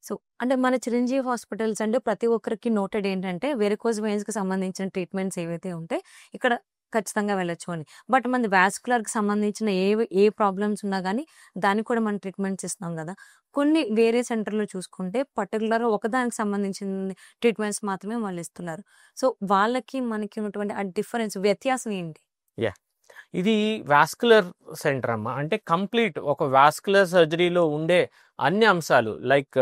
So, అంటే మన Chiranjeevi hospitals అంటే ప్రతి ఒక్కరికి నోటెడ్ ఏంటంటే వెరికోస్ వెయిన్స్‌కి సంబంధించిన ట్రీట్మెంట్స్ ఏవైతే ఉంటే ఇక్కడ ఖచ్చితంగా వెళ్ళొచ్చు అని. బట్ మనది వాస్కులర్‌కి సంబంధించిన ఏ ప్రాబ్లమ్స్ ఉన్నా గానీ దానికి కూడా మనం ట్రీట్మెంట్స్ ఇస్తున్నాం గదా! కొన్ని వేరే సెంటర్‌లో చూసుకుంటే పర్టిక్యులర్‌గా ఒకదానికి సంబంధించిన ట్రీట్మెంట్స్ మాత్రమే వాళ్ళిస్తున్నారు. సో, వాళ్ళకి మనకి ఉన్నటువంటి ఆ డిఫరెన్స్ వ్యత్యాసం ఏంటి? యాహ్! ఇది వాస్కులర్ సెంటర్ అమ్మా. అంటే కంప్లీట్ ఒక వాస్కులర్ సర్జరీలో ఉండే అన్ని అంశాలు లైక్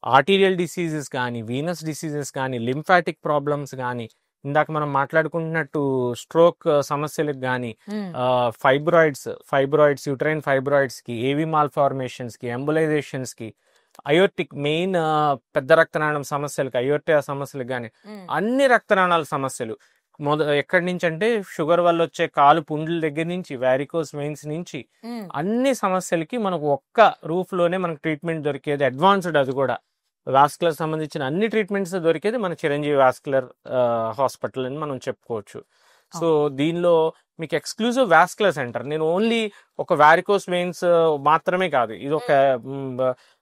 ఆర్టీరియల్ డిసీజెస్ కానీ, వీనస్ డిసీజెస్ కానీ, లింఫాటిక్ ప్రాబ్లమ్స్ గానీ, ఇందాక మనం మాట్లాడుకుంటున్నట్టు స్ట్రోక్ సమస్యలకు గానీ, హ్మ్. ఫైబ్రాయిడ్స్, యూట్రైన్ ఫైబ్రాయిడ్స్‌కి, ఏవీ మాల్‌ఫార్మేషన్స్‌కి, ఎంబోలైజేషన్స్‌కి, అయోర్టిక్ మెయిన్ పెద్ద రక్తనాళం సమస్యలకి, అయోర్టియా సమస్యలకు గానీ, హ్మ్. అన్ని రక్తనాళాల సమస్యలు ఎక్కడి నుంచి అంటే షుగర్ వల్ల వచ్చే కాలు పుండ్ల దగ్గర నుంచి, వారికోస్ వెయిన్స్ నుంచి హ్మ్. అన్ని సమస్యలకి మనకు ఒక్క రూఫ్‌లోనే మనకు ట్రీట్మెంట్ దొరికేది. అడ్వాన్స్‌డ్ అది కూడా. వాస్కులర్ సంబంధించిన అన్ని ట్రీట్మెంట్స్ దొరికేది మన చిరంజీవి వాస్కులర్ హాస్పిటల్ అని మనం చెప్పుకోవచ్చు. So, okay. దీనిలో మీకు ఎక్స్‌క్లూజివ్ వాస్కులర్ సెంటర్. నేను ఓన్లీ ఒక వారికోస్ వెయిన్స్ మాత్రమే కాదు. ఇదొక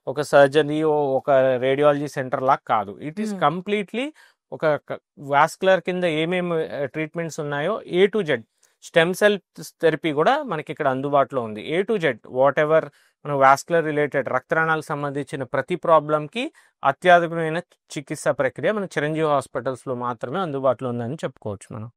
ఒక సర్జరీ, ఒక రేడియాలజీ సెంటర్ లాగా కాదు. It is hmm. కంప్లీట్‌లీ ఒక వాస్కులర్ కింద ఏమేమి ట్రీట్మెంట్స్ ఉన్నాయో A to Z. Stem cell therapy కూడా మనకి ఇక్కడ అందుబాటులో ఉంది. A to Z whatever మన వాస్కులర్ రిలేటెడ్ రక్తనాళాలకు సంబంధించిన ప్రతి ప్రాబ్లంకి అత్యాధునికమైన చికిత్సా ప్రక్రియ మన చిరంజీవి హాస్పిటల్స్లో మాత్రమే అందుబాటులో ఉందని చెప్పుకోవచ్చు మనం.